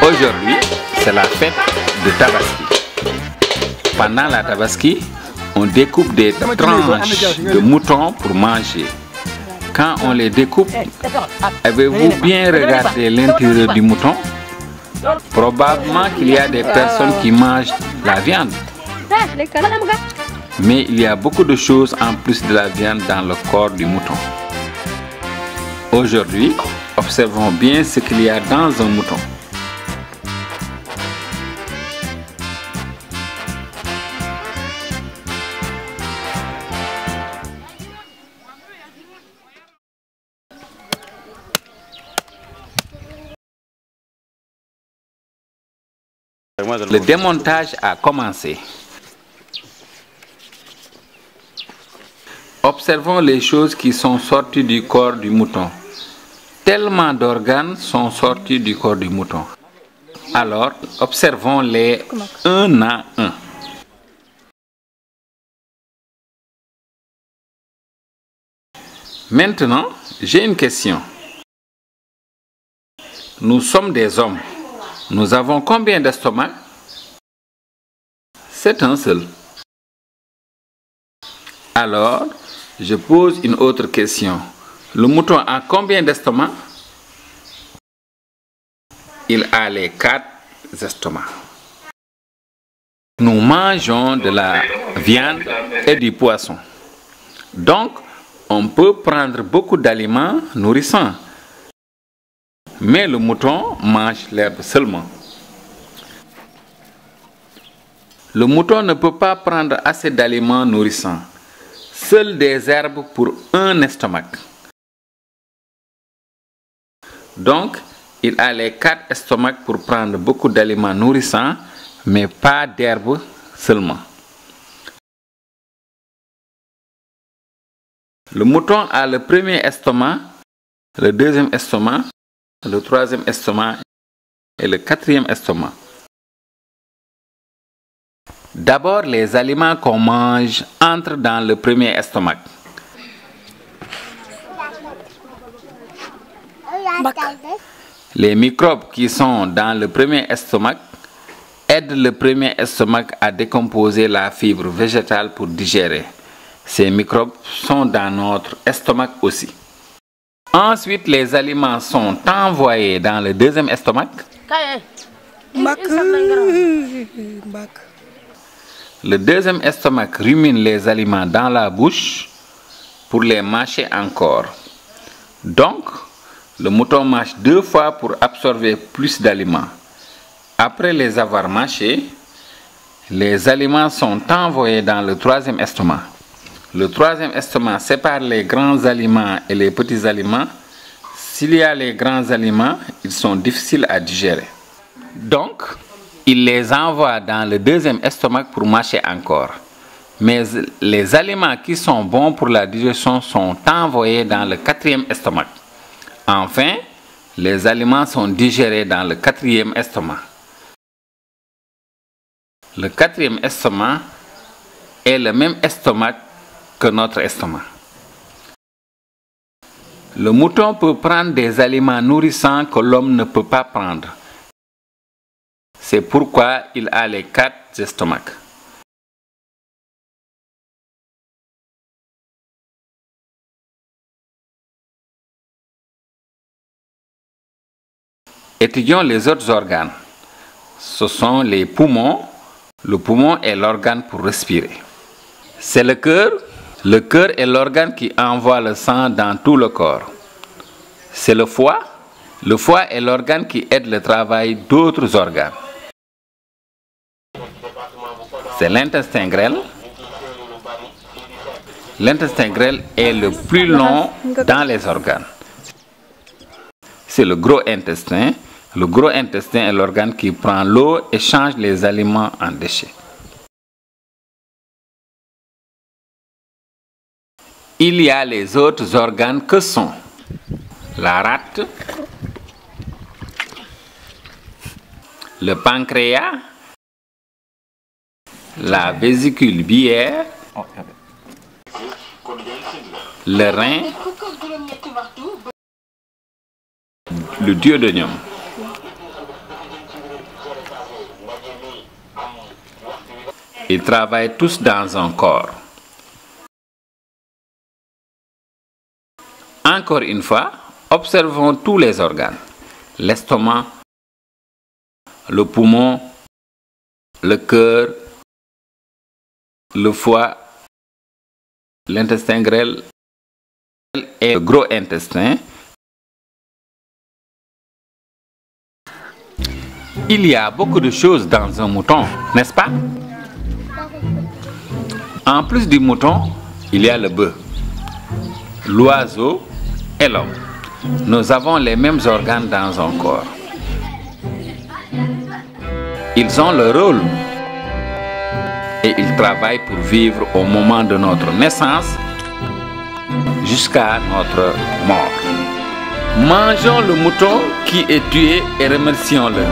Aujourd'hui, c'est la fête de Tabaski. Pendant la Tabaski, on découpe des tranches de mouton pour manger. Quand on les découpe, avez-vous bien regardé l'intérieur du mouton? Probablement qu'il y a des personnes qui mangent la viande. Mais il y a beaucoup de choses en plus de la viande dans le corps du mouton. Aujourd'hui, observons bien ce qu'il y a dans un mouton. Le démontage a commencé. Observons les choses qui sont sorties du corps du mouton. Tellement d'organes sont sortis du corps du mouton. Alors, observons-les un à un. Maintenant, j'ai une question. Nous sommes des hommes. Nous avons combien d'estomacs? C'est un seul. Alors, je pose une autre question. Le mouton a combien d'estomacs? Il a les 4 estomacs. Nous mangeons de la viande et du poisson. Donc, on peut prendre beaucoup d'aliments nourrissants. Mais le mouton mange l'herbe seulement. Le mouton ne peut pas prendre assez d'aliments nourrissants. Seules des herbes pour un estomac. Donc, il a les 4 estomacs pour prendre beaucoup d'aliments nourrissants, mais pas d'herbes seulement. Le mouton a le premier estomac, le deuxième estomac, le troisième estomac et le quatrième estomac. D'abord, les aliments qu'on mange entrent dans le premier estomac. Les microbes qui sont dans le premier estomac aident le premier estomac à décomposer la fibre végétale pour digérer. Ces microbes sont dans notre estomac aussi. Ensuite, les aliments sont envoyés dans le deuxième estomac. Le deuxième estomac rumine les aliments dans la bouche pour les mâcher encore. Donc, le mouton mâche 2 fois pour absorber plus d'aliments. Après les avoir mâchés, les aliments sont envoyés dans le troisième estomac. Le troisième estomac sépare les grands aliments et les petits aliments. S'il y a les grands aliments, ils sont difficiles à digérer. Donc, il les envoie dans le deuxième estomac pour mâcher encore. Mais les aliments qui sont bons pour la digestion sont envoyés dans le quatrième estomac. Enfin, les aliments sont digérés dans le quatrième estomac. Le quatrième estomac est le même estomac que notre estomac. Le mouton peut prendre des aliments nourrissants que l'homme ne peut pas prendre. C'est pourquoi il a les 4 estomacs. Étudions les autres organes. Ce sont les poumons. Le poumon est l'organe pour respirer. C'est le cœur. Le cœur est l'organe qui envoie le sang dans tout le corps. C'est le foie. Le foie est l'organe qui aide le travail d'autres organes. C'est l'intestin grêle. L'intestin grêle est le plus long dans les organes. C'est le gros intestin. Le gros intestin est l'organe qui prend l'eau et change les aliments en déchets. Il y a les autres organes que sont la rate, le pancréas, la vésicule biliaire, le rein, le duodénium. Ils travaillent tous dans un corps. Encore une fois, observons tous les organes. L'estomac, le poumon, le cœur, le foie, l'intestin grêle et le gros intestin. Il y a beaucoup de choses dans un mouton, n'est-ce pas? En plus du mouton, il y a le bœuf, l'oiseau et l'homme. Nous avons les mêmes organes dans un corps. Ils ont leur rôle et ils travaillent pour vivre au moment de notre naissance jusqu'à notre mort. Mangeons le mouton qui est tué et remercions-le.